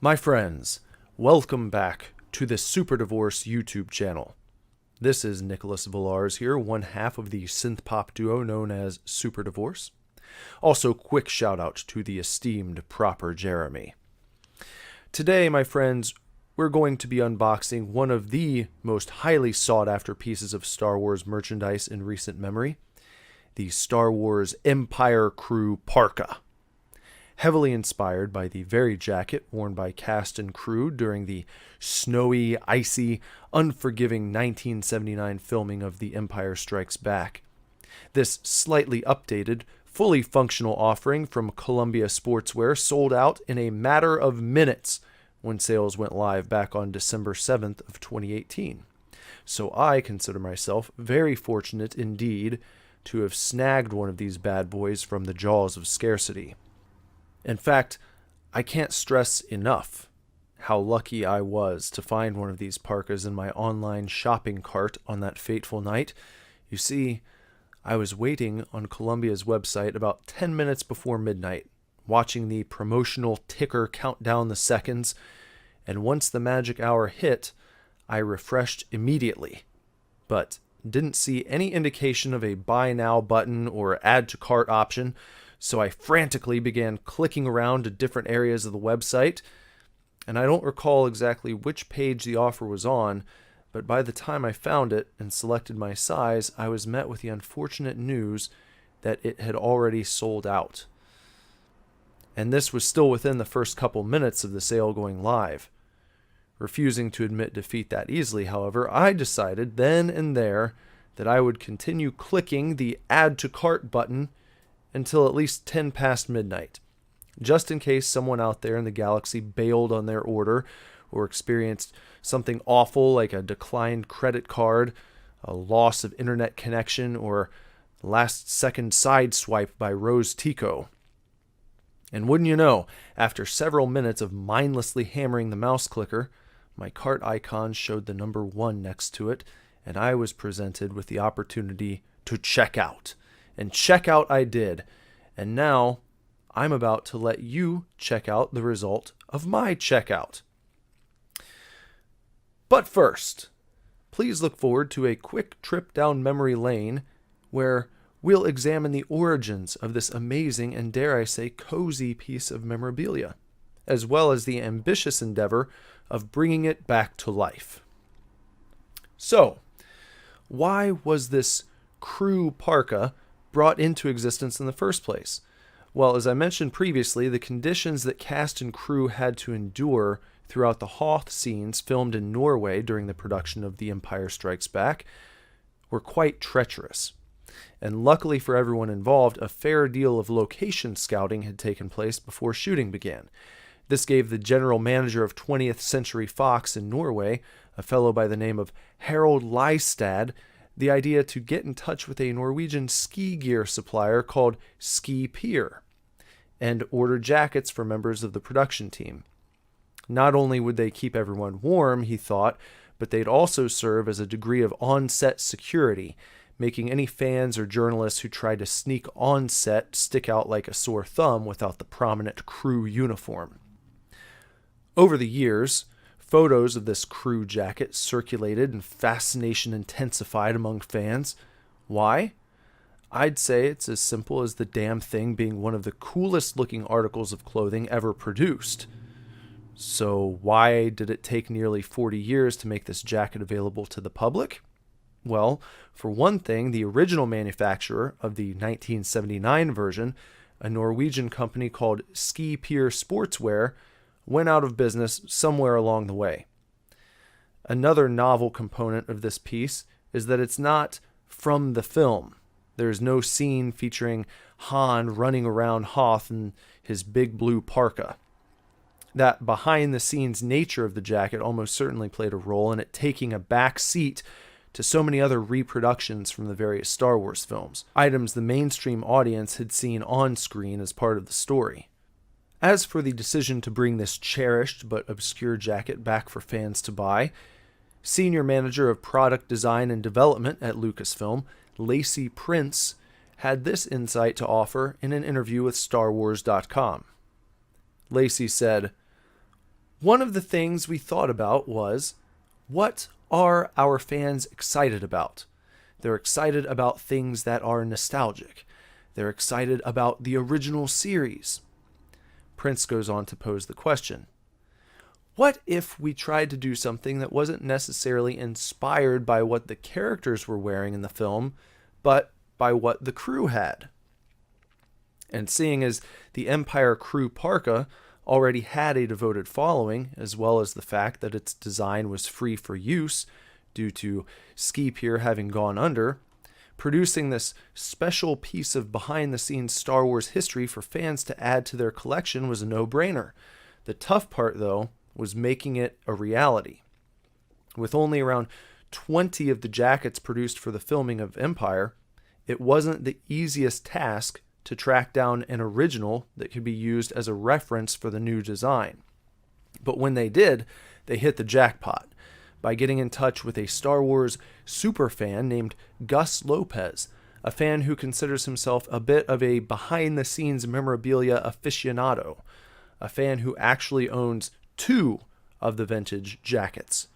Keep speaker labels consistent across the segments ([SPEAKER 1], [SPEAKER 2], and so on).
[SPEAKER 1] My friends, welcome back to the Superdivorce YouTube channel. This is Nicholas Villars here, one half of the synth-pop duo known as Superdivorce. Also, quick shout out to the esteemed Proper Jeremy. Today, my friends, we're going to be unboxing one of the most highly sought after pieces of Star Wars merchandise in recent memory, the Star Wars Empire Crew Parka. Heavily inspired by the very jacket worn by cast and crew during the snowy, icy, unforgiving 1979 filming of The Empire Strikes Back. This slightly updated, fully functional offering from Columbia Sportswear sold out in a matter of minutes when sales went live back on December 7th of 2018. So I consider myself very fortunate indeed to have snagged one of these bad boys from the jaws of scarcity. In fact, I can't stress enough how lucky I was to find one of these parkas in my online shopping cart on that fateful night. You see, I was waiting on Columbia's website about 10 minutes before midnight, watching the promotional ticker count down the seconds, and once the magic hour hit, I refreshed immediately, but didn't see any indication of a buy now button or add to cart option. So I frantically began clicking around to different areas of the website, and I don't recall exactly which page the offer was on, but by the time I found it and selected my size, I was met with the unfortunate news that it had already sold out. And this was still within the first couple minutes of the sale going live. Refusing to admit defeat that easily, however, I decided then and there that I would continue clicking the Add to Cart button until at least 10 past midnight, just in case someone out there in the galaxy bailed on their order or experienced something awful like a declined credit card, a loss of internet connection, or last-second side swipe by Rose Tico. And wouldn't you know, after several minutes of mindlessly hammering the mouse clicker, my cart icon showed the number 1 next to it, and I was presented with the opportunity to check out. And check out I did. And now I'm about to let you check out the result of my checkout. But first, please look forward to a quick trip down memory lane where we'll examine the origins of this amazing and, dare I say, cozy piece of memorabilia, as well as the ambitious endeavor of bringing it back to life. So, why was this crew parka brought into existence in the first place? Well, as I mentioned previously, the conditions that cast and crew had to endure throughout the Hoth scenes filmed in Norway during the production of The Empire Strikes Back were quite treacherous. And luckily for everyone involved, a fair deal of location scouting had taken place before shooting began. This gave the general manager of 20th Century Fox in Norway, a fellow by the name of Harold Lystad, the idea to get in touch with a Norwegian ski gear supplier called Ski Pier and order jackets for members of the production team. Not only would they keep everyone warm, he thought, but they'd also serve as a degree of on-set security, making any fans or journalists who tried to sneak on set stick out like a sore thumb without the prominent crew uniform. Over the years, photos of this crew jacket circulated and fascination intensified among fans. Why? I'd say it's as simple as the damn thing being one of the coolest looking articles of clothing ever produced. So why did it take nearly 40 years to make this jacket available to the public? Well, for one thing, the original manufacturer of the 1979 version, a Norwegian company called Ski Pier Sportswear, went out of business somewhere along the way. Another novel component of this piece is that it's not from the film. There's no scene featuring Han running around Hoth in his big blue parka. That behind-the-scenes nature of the jacket almost certainly played a role in it taking a back seat to so many other reproductions from the various Star Wars films, items the mainstream audience had seen on screen as part of the story. As for the decision to bring this cherished but obscure jacket back for fans to buy, Senior Manager of Product Design and Development at Lucasfilm, Lacey Prince, had this insight to offer in an interview with StarWars.com. Lacey said, One of the things we thought about was, what are our fans excited about? They're excited about things that are nostalgic. They're excited about the original series. Prince goes on to pose the question, what if we tried to do something that wasn't necessarily inspired by what the characters were wearing in the film, but by what the crew had? And seeing as the Empire crew Parka already had a devoted following, as well as the fact that its design was free for use due to Ski Pier having gone under, producing this special piece of behind-the-scenes Star Wars history for fans to add to their collection was a no-brainer. The tough part, though, was making it a reality. With only around 20 of the jackets produced for the filming of Empire, it wasn't the easiest task to track down an original that could be used as a reference for the new design. But when they did, they hit the jackpot by getting in touch with a Star Wars superfan named Gus Lopez, a fan who considers himself a bit of a behind-the-scenes memorabilia aficionado, a fan who actually owns 2 of the vintage jackets.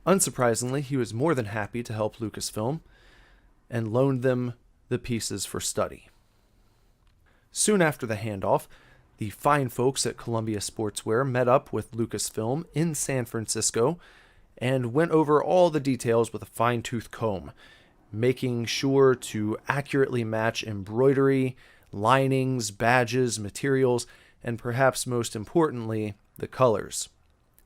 [SPEAKER 1] Unsurprisingly, he was more than happy to help Lucasfilm and loaned them the pieces for study. Soon after the handoff, the fine folks at Columbia Sportswear met up with Lucasfilm in San Francisco and went over all the details with a fine-tooth comb, making sure to accurately match embroidery, linings, badges, materials, and perhaps most importantly, the colors.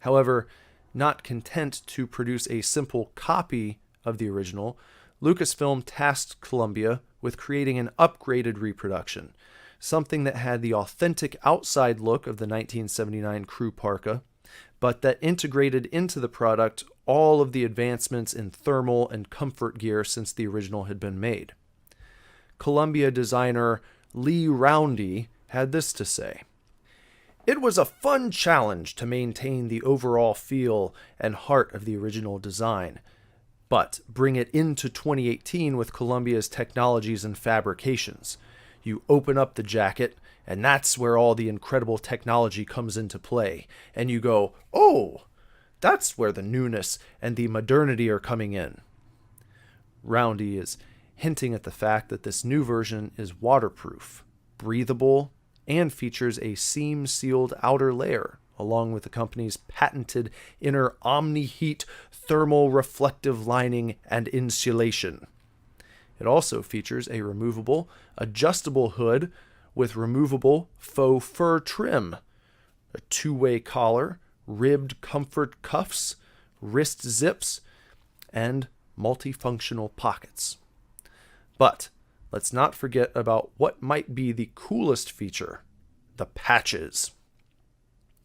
[SPEAKER 1] However, not content to produce a simple copy of the original, Lucasfilm tasked Columbia with creating an upgraded reproduction, something that had the authentic outside look of the 1979 crew Parka, but that integrated into the product all of the advancements in thermal and comfort gear since the original had been made. Columbia designer Lee Roundy had this to say, "It was a fun challenge to maintain the overall feel and heart of the original design, but bring it into 2018 with Columbia's technologies and fabrications. You open up the jacket, and that's where all the incredible technology comes into play. And you go, oh, that's where the newness and the modernity are coming in." Roundy is hinting at the fact that this new version is waterproof, breathable, and features a seam-sealed outer layer, along with the company's patented inner omni-heat thermal reflective lining and insulation. It also features a removable, adjustable hood with removable faux fur trim, a 2-way collar, ribbed comfort cuffs, wrist zips, and multifunctional pockets. But let's not forget about what might be the coolest feature, the patches.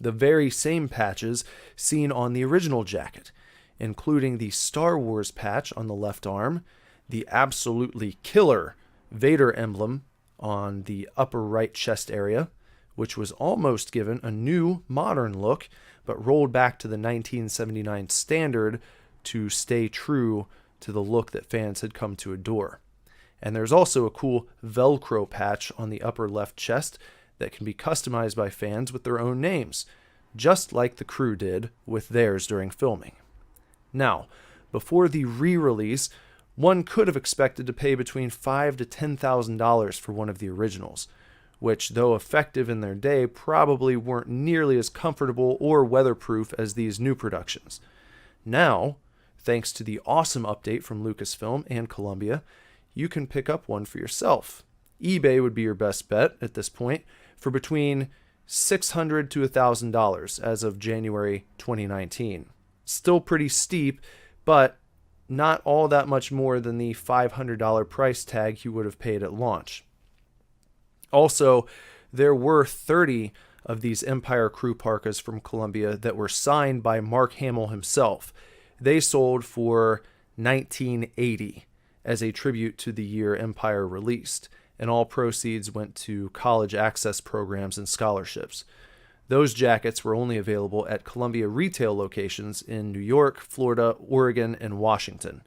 [SPEAKER 1] The very same patches seen on the original jacket, including the Star Wars patch on the left arm, the absolutely killer Vader emblem on the upper right chest area, which was almost given a new modern look, but rolled back to the 1979 standard to stay true to the look that fans had come to adore. And there's also a cool Velcro patch on the upper left chest that can be customized by fans with their own names, just like the crew did with theirs during filming. Now, before the re-release, one could have expected to pay between $5,000 to $10,000 for one of the originals, which, though effective in their day, probably weren't nearly as comfortable or weatherproof as these new productions. Now, thanks to the awesome update from Lucasfilm and Columbia, you can pick up one for yourself. eBay would be your best bet at this point for between $600 to $1,000 as of January 2019. Still pretty steep, but not all that much more than the $500 price tag you would have paid at launch. Also, there were 30 of these Empire crew Parkas from Columbia that were signed by Mark Hamill himself. They sold for $19.80 as a tribute to the year Empire released, and all proceeds went to college access programs and scholarships. Those jackets were only available at Columbia retail locations in New York, Florida, Oregon, and Washington.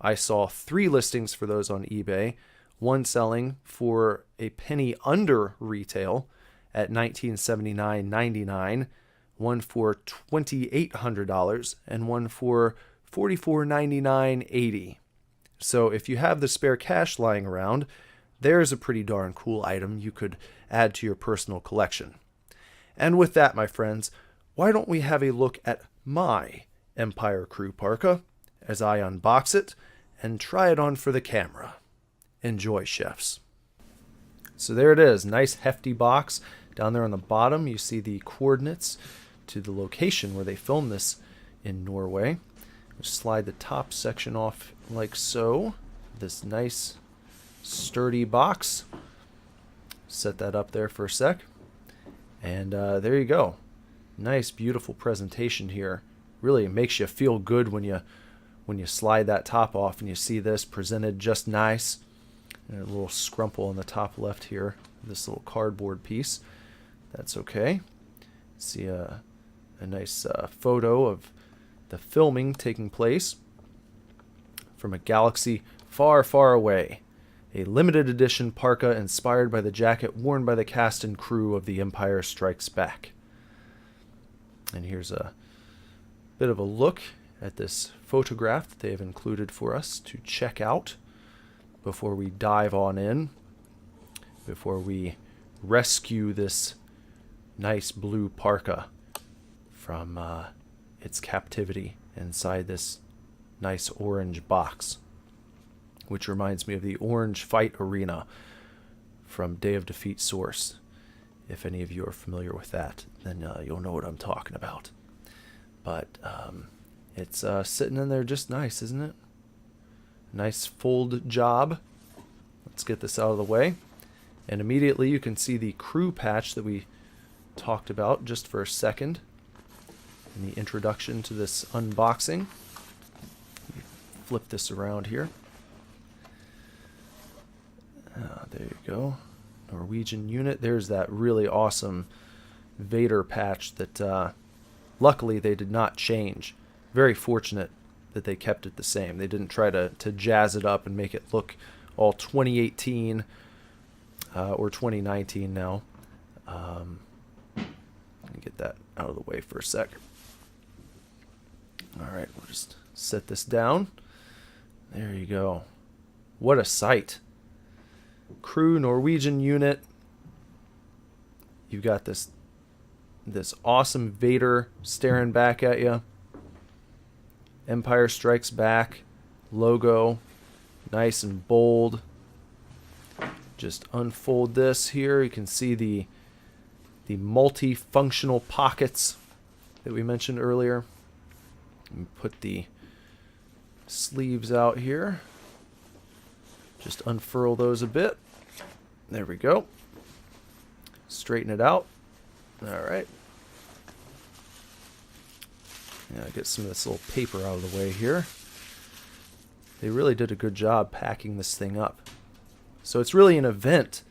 [SPEAKER 1] I saw 3 listings for those on eBay, one selling for a penny under retail at $1979.99, one for $2,800, and one for $44.99.80. So if you have the spare cash lying around, there's a pretty darn cool item you could add to your personal collection. And with that, my friends, why don't we have a look at my Empire Crew Parka as I unbox it and try it on for the camera. Enjoy, chefs. So there it is, nice hefty box. Down there on the bottom you see the coordinates to the location where they filmed this in Norway. Just slide the top section off like so. This nice sturdy box. Set that up there for a sec. And there you go. Nice, beautiful presentation here. Really makes you feel good when you slide that top off and you see this presented just nice. And a little scrumple on the top left here. This little cardboard piece. That's okay. See a nice photo of the filming taking place from a galaxy far, far away. A limited edition parka inspired by the jacket worn by the cast and crew of The Empire Strikes Back. And here's a bit of a look at this photograph that they have included for us to check out before we dive on in, before we rescue this nice blue parka from its captivity inside this nice orange box, which reminds me of the orange fight arena from Day of Defeat Source. If any of you are familiar with that, then you'll know what I'm talking about. But it's sitting in there just nice, isn't it? Nice fold job. Let's get this out of the way. And immediately you can see the crew patch that we talked about just for a second in the introduction to this unboxing. Flip this around here. There you go. Norwegian unit. There's that really awesome Vader patch that luckily they did not change. Very fortunate that they kept it the same. They didn't try to jazz it up and make it look all 2018 or 2019 now. Let me get that out of the way for a sec. Alright, we'll just set this down. There you go. What a sight. Crew Norwegian unit. You've got this awesome Vader staring back at you. Empire Strikes Back logo, nice and bold. Just unfold this here. You can see the multi-functional pockets that we mentioned earlier. And put the sleeves out here. Just unfurl those a bit. There we go. Straighten it out. Alright. Yeah, get some of this little paper out of the way here. They really did a good job packing this thing up. So it's really an event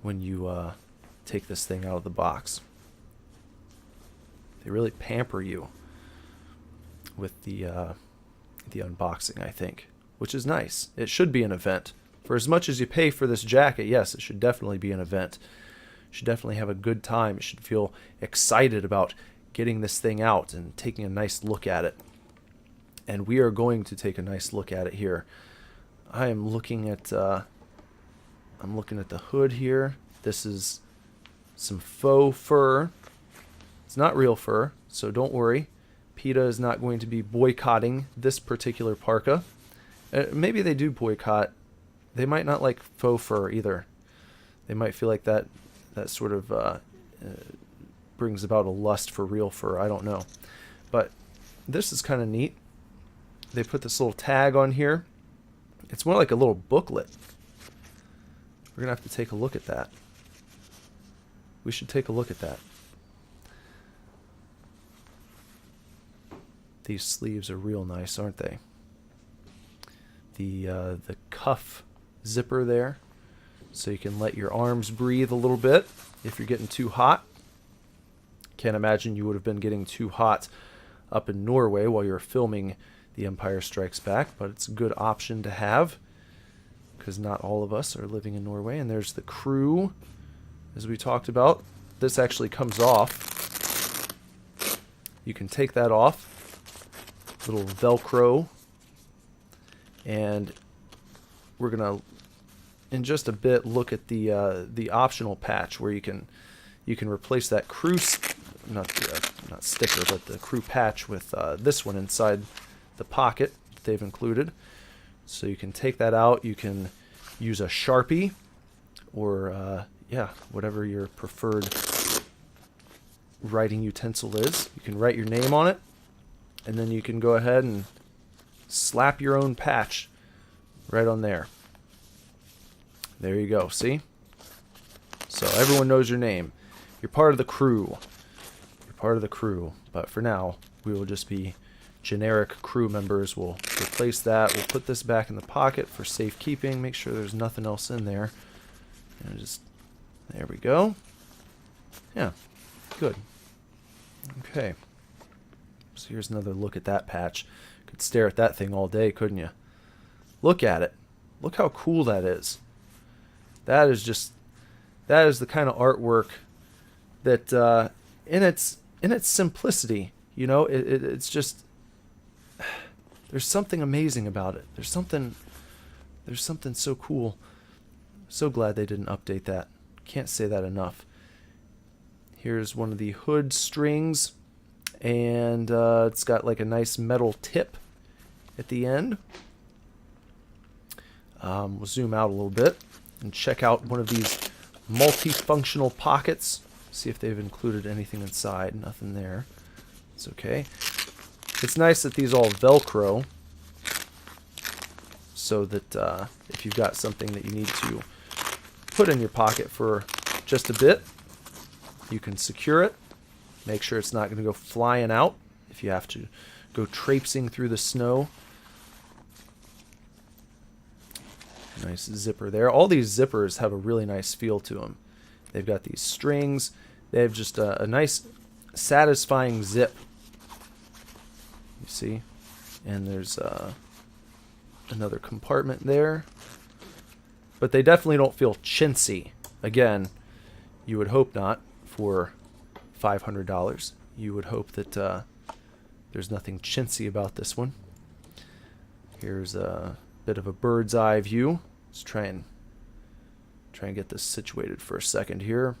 [SPEAKER 1] when you take this thing out of the box. They really pamper you with the unboxing, I think, which is nice. It should be an event. For as much as you pay for this jacket, yes, it should definitely be an event. You should definitely have a good time. You should feel excited about getting this thing out and taking a nice look at it. And we are going to take a nice look at it here. I am looking at the hood here. This is some faux fur. It's not real fur, so don't worry. PETA is not going to be boycotting this particular parka. Maybe they do boycott. They might not like faux fur either. They might feel like that sort of brings about a lust for real fur. I don't know. But this is kind of neat. They put this little tag on here. It's more like a little booklet. We're going to have to take a look at that. We should take a look at that. These sleeves are real nice, aren't they? The cuff zipper there, so you can let your arms breathe a little bit if you're getting too hot. Can't imagine you would have been getting too hot up in Norway while you're filming The Empire Strikes Back, but it's a good option to have because not all of us are living in Norway. And there's the crew, as we talked about. This actually comes off you can take that off. Little Velcro. And we're going to, in just a bit, look at the optional patch where you can replace that crew, not sticker, but the crew patch with this one inside the pocket that they've included. So you can take that out. You can use a Sharpie or yeah, whatever your preferred writing utensil is. You can write your name on it, and then you can go ahead and slap your own patch right on there. There you go, see? So everyone knows your name. You're part of the crew. You're part of the crew. But for now, we will just be generic crew members. We'll replace that. We'll put this back in the pocket for safekeeping. Make sure there's nothing else in there. And just, there we go. Yeah, good. Okay. So here's another look at that patch. Could stare at that thing all day, couldn't you? Look at it. Look how cool that is. That is the kind of artwork that in its simplicity, you know, it's just, there's something amazing about it. There's something so cool. So glad they didn't update that. Can't say that enough. Here's one of the hood strings, and it's got like a nice metal tip at the end. We'll zoom out a little bit and check out one of these multifunctional pockets. See if they've included anything inside. Nothing there. It's okay. It's nice that these all Velcro, so that if you've got something that you need to put in your pocket for just a bit, you can secure it. Make sure it's not going to go flying out if you have to go traipsing through the snow. Nice zipper there. All these zippers have a really nice feel to them. They've got these strings. They have just a nice, satisfying zip. You see? And there's another compartment there. But they definitely don't feel chintzy. Again, you would hope not for $500. You would hope that there's nothing chintzy about this one. Here's a bit of a bird's eye view. Let's try and get this situated for a second here,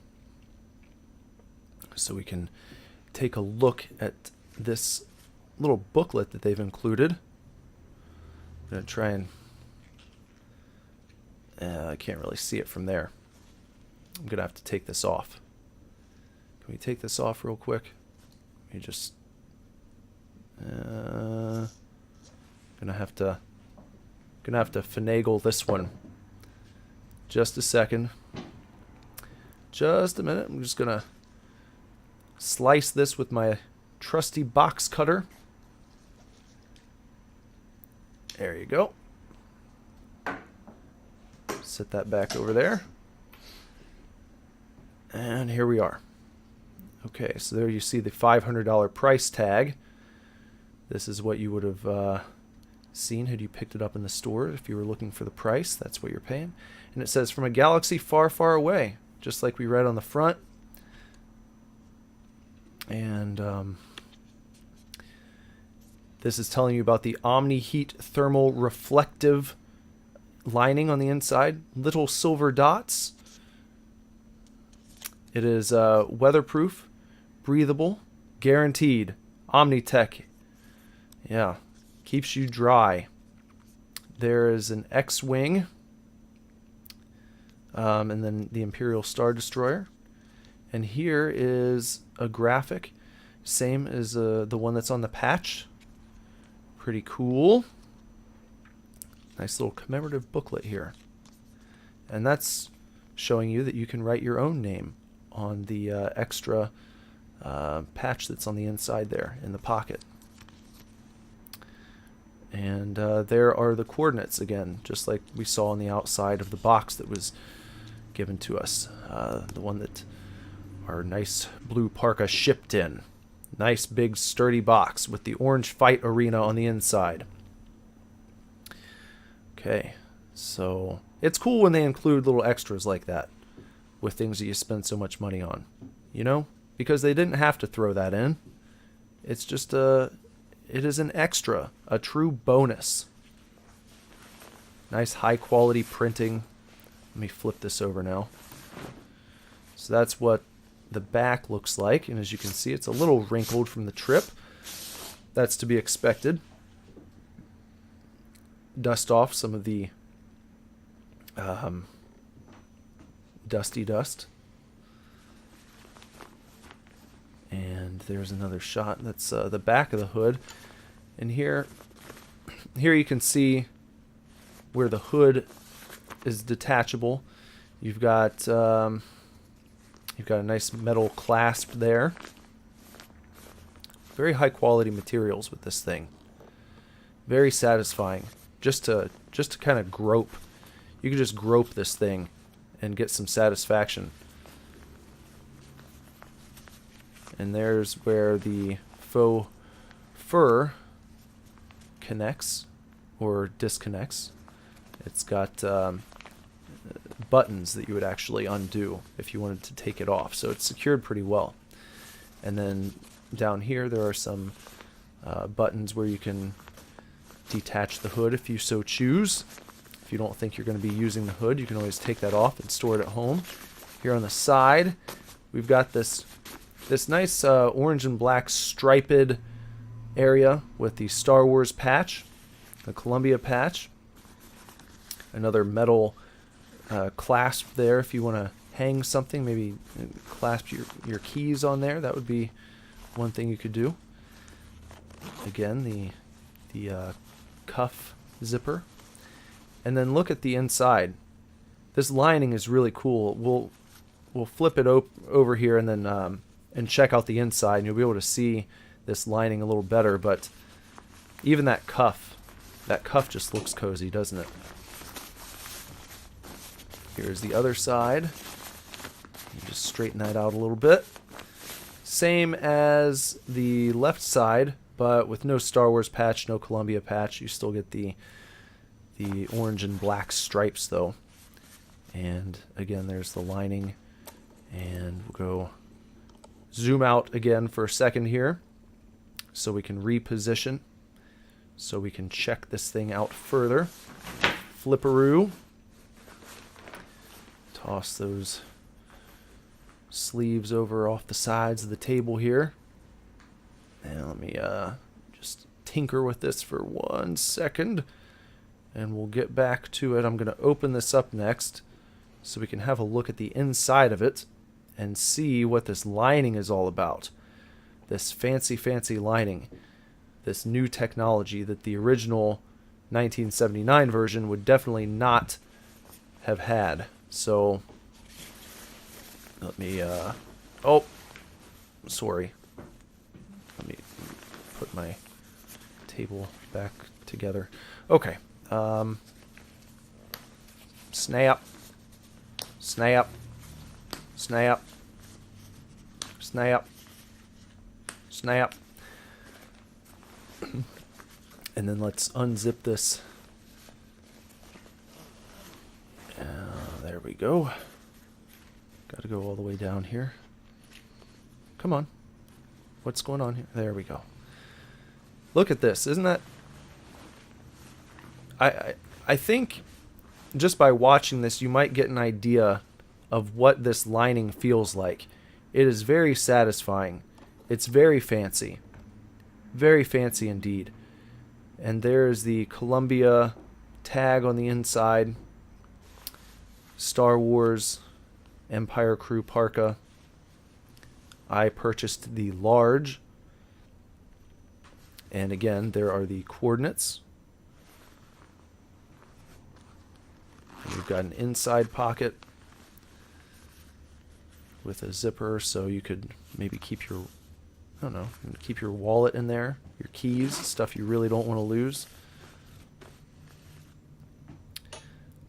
[SPEAKER 1] so we can take a look at this little booklet that they've included. I'm going to try and I can't really see it from there. I'm going to have to take this off. Can we take this off real quick? Let me just gonna have to finagle this one. Just a second. Just a minute. I'm just gonna slice this with my trusty box cutter. There you go. Set that back over there. And here we are. Okay, so there you see the $500 price tag. This is what you would have seen had you picked it up in the store. If you were looking for the price, that's what you're paying. And it says, from a galaxy far, far away, just like we read on the front. And this is telling you about the Omni Heat thermal reflective lining on the inside. Little silver dots. It is weatherproof, breathable, guaranteed. Omnitech. Yeah, keeps you dry. There is an X-Wing, and then the Imperial Star Destroyer. And here is a graphic, same as the one that's on the patch. Pretty cool. Nice little commemorative booklet here. And that's showing you that you can write your own name on the extra patch that's on the inside there in the pocket. And there are the coordinates again, just like we saw on the outside of the box that was given to us. The one that our nice blue Parka shipped in. Nice big sturdy box with the orange fight arena on the inside. Okay, so it's cool when they include little extras like that with things that you spend so much money on, you know, because they didn't have to throw that in. It's just it is an extra, a true bonus. Nice high quality printing. Let me flip this over now. So that's what the back looks like, and as you can see, it's a little wrinkled from the trip. That's to be expected. Dust off some of the dusty dust. And there's another shot. That's the back of the hood. And here you can see where the hood is detachable. You've got a nice metal clasp there. Very high quality materials with this thing. Very satisfying. Just to kind of grope. You can just grope this thing and get some satisfaction. And there's where the faux fur connects or disconnects. It's got buttons that you would actually undo if you wanted to take it off. So it's secured pretty well. And then down here there are some buttons where you can detach the hood if you so choose. If you don't think you're going to be using the hood, you can always take that off and store it at home. Here on the side, we've got this nice orange and black striped area with the Star Wars patch, the Columbia patch. Another metal clasp there if you want to hang something, maybe clasp your keys on there. That would be one thing you could do. Again, the cuff zipper. And then look at the inside. This lining is really cool. We'll flip it over here and then and check out the inside, and you'll be able to see this lining a little better. But even that cuff just looks cozy, doesn't it? Here's the other side. Just straighten that out a little bit. Same as the left side, but with no Star Wars patch, no Columbia patch. You still get the orange and black stripes though. And again, there's the lining. And we'll go zoom out again for a second here so we can reposition, so we can check this thing out further. Flipperoo. Toss those sleeves over off the sides of the table here. And let me just tinker with this for 1 second, and we'll get back to it. I'm going to open this up next so we can have a look at the inside of it and see what this lining is all about. This fancy lining. This new technology that the original 1979 version would definitely not have had. So, let me, oh, sorry. Let me put my table back together. Okay. Snap. Snap. Snap. Snap. Snap. And then let's unzip this. There we go. Got to go all the way down here. Come on. What's going on here? There we go. Look at this. Isn't that... I think just by watching this, you might get an idea of what this lining feels like. It is very satisfying. It's very fancy. Very fancy indeed. And there's the Columbia tag on the inside. Star Wars Empire Crew Parka. I purchased the large. And again, there are the coordinates. And you've got an inside pocket with a zipper, so you could maybe keep your, I don't know, keep your wallet in there, your keys, stuff you really don't want to lose.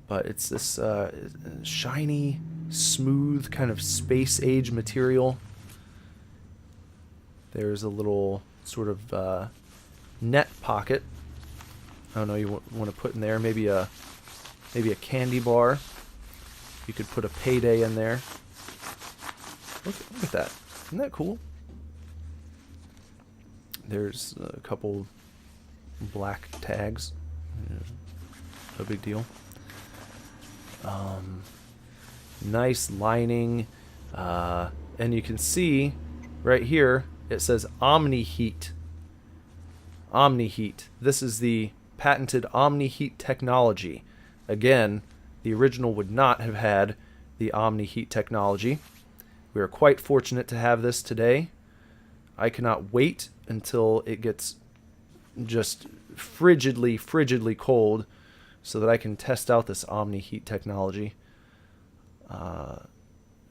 [SPEAKER 1] But it's this shiny, smooth, kind of space-age material. There's a little sort of net pocket. I don't know, you want to put in there maybe a candy bar. You could put a payday in there. Look at that. Isn't that cool? There's a couple black tags. No big deal. Nice lining. And you can see right here it says Omni Heat. Omni Heat. This is the patented Omni Heat technology. Again, the original would not have had the Omni Heat technology. We are quite fortunate to have this today. I cannot wait until it gets just frigidly cold so that I can test out this Omni Heat technology.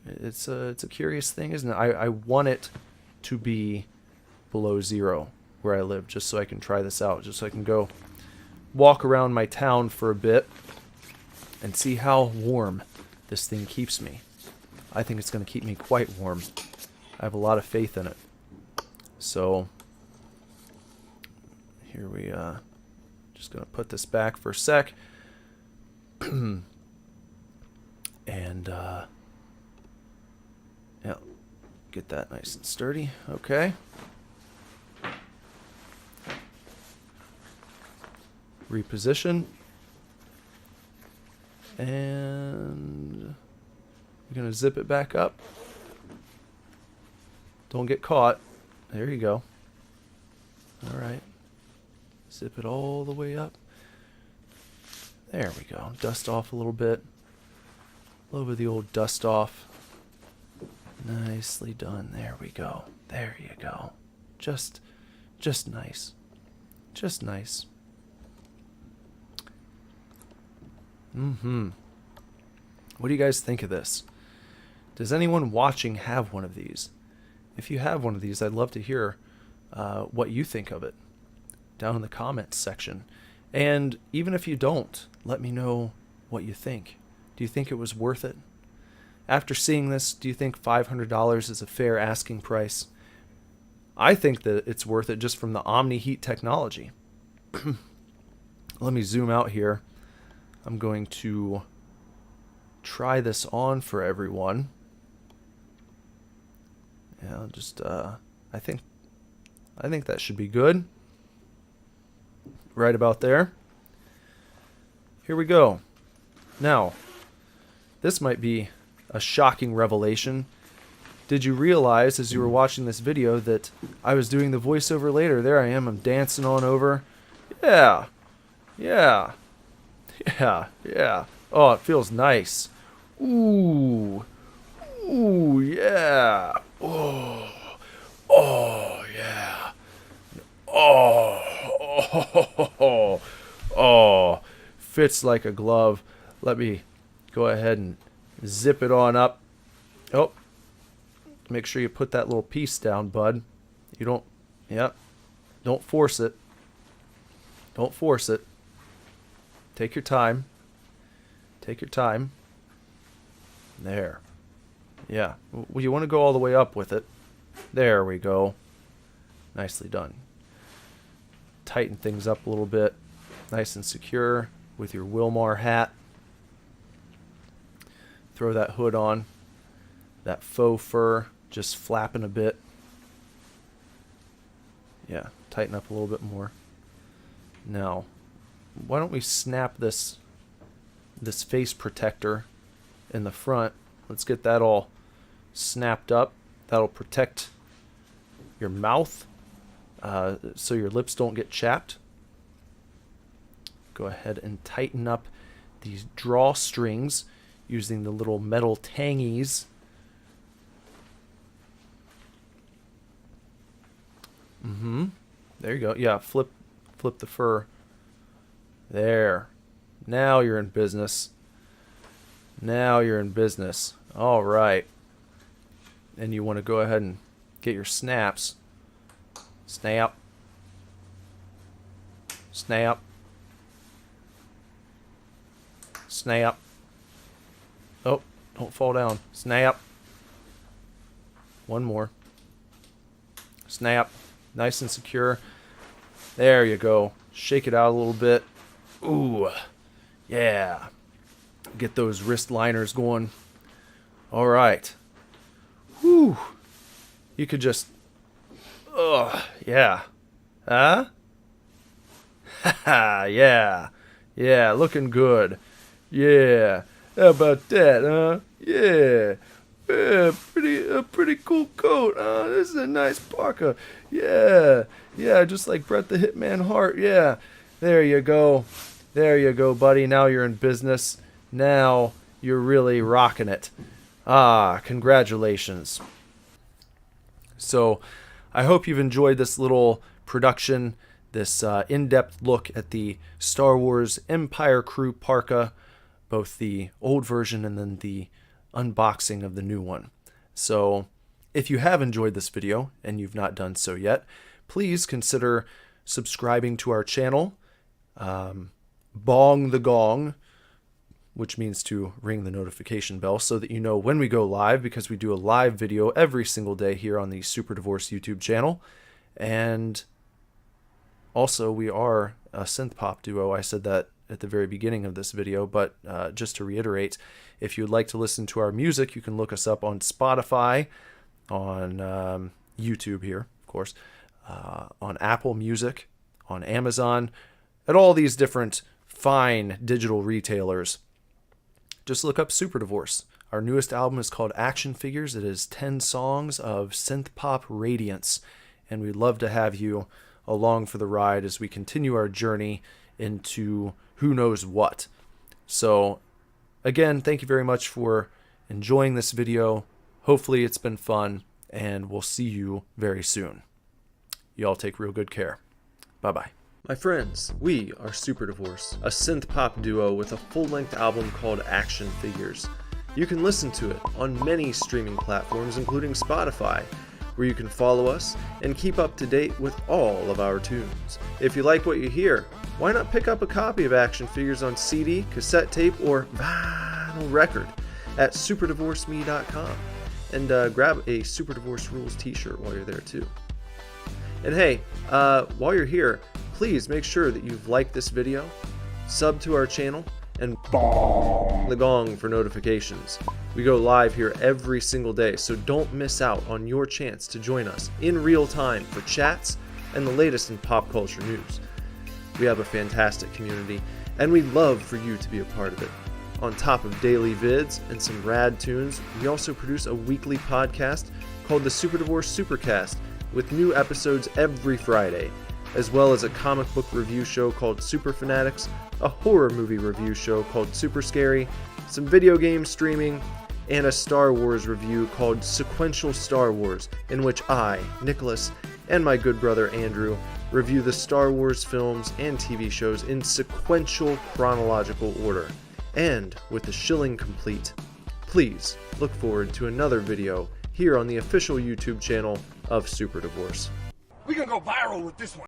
[SPEAKER 1] It's a curious thing, isn't it? I want it to be below zero where I live, just so I can try this out, just so I can go walk around my town for a bit and see how warm this thing keeps me. I think it's going to keep me quite warm. I have a lot of faith in it. So here we just going to put this back for a sec. And yeah, get that nice and sturdy. Okay. Reposition. And we're going to zip it back up. Don't get caught. There you go. All right. Zip it all the way up. There we go. Dust off a little bit. A little bit of the old dust off. Nicely done. There we go. There you go. Just nice. Just nice. What do you guys think of this? Does anyone watching have one of these? If you have one of these, I'd love to hear what you think of it down in the comments section. And even if you don't, let me know what you think. Do you think it was worth it? After seeing this, do you think $500 is a fair asking price? I think that it's worth it just from the Omni Heat technology. Let me zoom out here. I'm going to try this on for everyone. Yeah, just I think that should be good. Right about there. Here we go. Now, this might be a shocking revelation. Did you realize as you were watching this video that I was doing the voiceover later? There I am, I'm dancing on over. Yeah. Yeah. Yeah. Yeah. Oh, it feels nice. Ooh. Ooh, yeah. Oh. Oh, yeah. Oh. Oh. Oh. Fits like a glove. Let me go ahead and zip it on up. Oh. Make sure you put that little piece down, bud. You don't, yeah. Don't force it. Don't force it. Take your time. Take your time. There. Yeah. Well, you want to go all the way up with it. There we go. Nicely done. Tighten things up a little bit. Nice and secure with your Wilmar hat. Throw that hood on. That faux fur just flapping a bit. Yeah, tighten up a little bit more. Now, why don't we snap this face protector in the front. Let's get that all snapped up. That'll protect your mouth so your lips don't get chapped. Go ahead and tighten up these drawstrings using the little metal tangies. There you go. Yeah, flip the fur. There. Now you're in business. Now you're in business. All right. And you want to go ahead and get your snaps. Snap. Snap. Snap. Oh, don't fall down. Snap. One more. Snap. Nice and secure. There you go. Shake it out a little bit. Ooh. Yeah. Get those wrist liners going. All right. Whew. You could just... yeah. Huh? Haha, yeah. Yeah, looking good. Yeah. How about that, huh? Yeah. Yeah, pretty cool coat. This is a nice Parka. Yeah. Yeah, just like Bret the Hitman Hart. Yeah. There you go. There you go, buddy. Now you're in business. Now you're really rocking it. Congratulations. So, I hope you've enjoyed this little production, this in-depth look at the Star Wars Empire Crew Parka, both the old version and then the unboxing of the new one. So, if you have enjoyed this video and you've not done so yet, please consider subscribing to our channel. Bong the gong, which means to ring the notification bell so that you know when we go live, because we do a live video every single day here on the Superdivorce YouTube channel. And also, we are a synth pop duo. I said that at the very beginning of this video, but just to reiterate, if you'd like to listen to our music, you can look us up on Spotify, on YouTube here, of course, on Apple Music, on Amazon, at all these different fine digital retailers. Just look up Superdivorce. Our newest album is called Action Figures. It is 10 songs of synth pop radiance, and we'd love to have you along for the ride as we continue our journey into who knows what. So, again, thank you very much for enjoying this video. Hopefully it's been fun, and we'll see you very soon. Y'all take real good care. Bye-bye. My friends, we are Superdivorce, a synth pop duo with a full-length album called Action Figures. You can listen to it on many streaming platforms, including Spotify, where you can follow us and keep up to date with all of our tunes. If you like what you hear, why not pick up a copy of Action Figures on CD, cassette tape, or vinyl record at superdivorceme.com, and grab a Superdivorce Rules t-shirt while you're there too. And hey, while you're here, please make sure that you've liked this video, sub to our channel, and bong the gong for notifications. We go live here every single day, so don't miss out on your chance to join us in real time for chats and the latest in pop culture news. We have a fantastic community, and we'd love for you to be a part of it. On top of daily vids and some rad tunes, we also produce a weekly podcast called the Superdivorce Supercast, with new episodes every Friday, as well as a comic book review show called Super Fanatics, a horror movie review show called Super Scary, some video game streaming, and a Star Wars review called Sequential Star Wars, in which I, Nicholas, and my good brother Andrew review the Star Wars films and TV shows in sequential chronological order, and with the shilling complete. Please look forward to another video here on the official YouTube channel of Superdivorce.
[SPEAKER 2] We gonna go viral with this one.